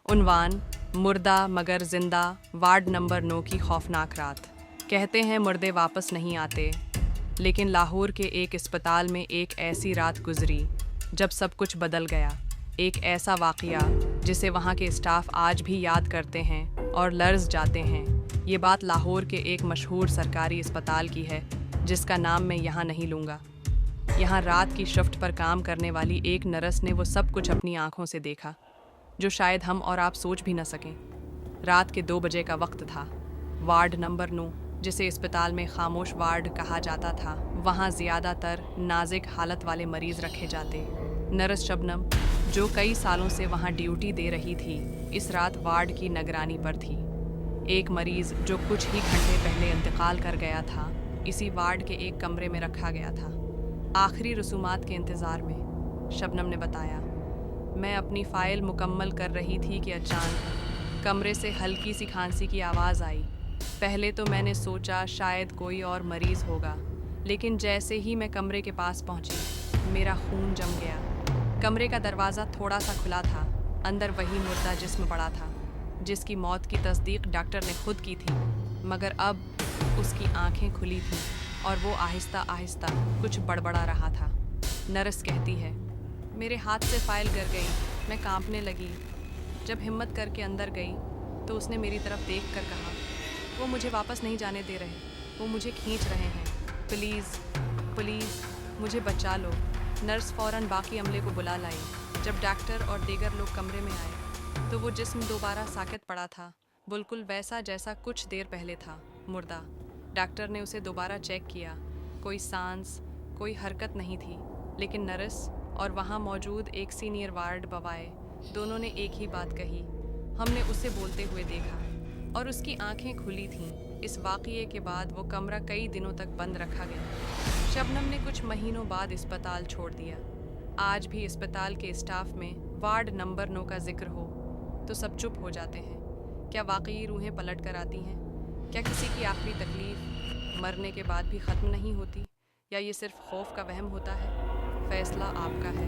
उन्वान: मुर्दा मगर जिंदा, वार्ड नंबर 9 की खौफनाक रात। कहते हैं मुर्दे वापस नहीं आते, लेकिन लाहौर के एक अस्पताल में एक ऐसी रात गुजरी जब सब कुछ बदल गया। एक ऐसा वाक़या जिसे वहाँ के स्टाफ आज भी याद करते हैं और लर्ज़ जाते हैं। ये बात लाहौर के एक मशहूर सरकारी अस्पताल की है, जिसका नाम मैं यहाँ नहीं लूँगा। यहाँ रात की शिफ्ट पर काम करने वाली एक नर्स ने वो सब कुछ अपनी आंखों से देखा, जो शायद हम और आप सोच भी न सकें। रात के 2 बजे का वक्त था। वार्ड नंबर 9, जिसे अस्पताल में खामोश वार्ड कहा जाता था, वहाँ ज़्यादातर नाजुक हालत वाले मरीज़ रखे जाते। नर्स शबनम, जो कई सालों से वहाँ ड्यूटी दे रही थी, इस रात वार्ड की निगरानी पर थी। एक मरीज़ जो कुछ ही घंटे पहले इंतकाल कर गया था, इसी वार्ड के एक कमरे में रखा गया था। आखिरी रसूमात के इंतज़ार में, शबनम ने बताया, मैं अपनी फ़ाइल मुकम्मल कर रही थी कि अचानक कमरे से हल्की सी खांसी की आवाज़ आई। पहले तो मैंने सोचा शायद कोई और मरीज़ होगा, लेकिन जैसे ही मैं कमरे के पास पहुंची, मेरा खून जम गया। कमरे का दरवाज़ा थोड़ा सा खुला था। अंदर वही मुर्दा जिस्म पड़ा था, जिसकी मौत की तस्दीक डॉक्टर ने खुद की थी, मगर अब उसकी आंखें खुली थीं और वो आहिस्ता आहिस्ता कुछ बड़बड़ा रहा था। नर्स कहती है, मेरे हाथ से फाइल गिर गई, मैं कांपने लगी। जब हिम्मत करके अंदर गई तो उसने मेरी तरफ देख कर कहा, वो मुझे वापस नहीं जाने दे रहे, वो मुझे खींच रहे हैं, प्लीज़ प्लीज़ मुझे बचा लो। नर्स फ़ौरन बाकी अमले को बुला लाई। जब डॉक्टर और दीगर लोग कमरे में आए तो वो जिस्म दोबारा साकित पड़ा था, बिल्कुल वैसा जैसा कुछ देर पहले था। मुर्दा। डॉक्टर ने उसे दोबारा चेक किया। कोई सांस, कोई हरकत नहीं थी, लेकिन नर्स और वहाँ मौजूद एक सीनियर वार्ड बवाए, दोनों ने एक ही बात कही, हमने उसे बोलते हुए देखा, और उसकी आंखें खुली थीं। इस वाक़ये के बाद वो कमरा कई दिनों तक बंद रखा गया। शबनम ने कुछ महीनों बाद अस्पताल छोड़ दिया। आज भी अस्पताल के स्टाफ में वार्ड नंबर 9 का जिक्र हो तो सब चुप हो जाते हैं। क्या वाकई रूहें पलट कर आती हैं? क्या किसी की आखिरी तकलीफ मरने के बाद भी ख़त्म नहीं होती, या ये सिर्फ खौफ का वहम होता है? फैसला आपका है।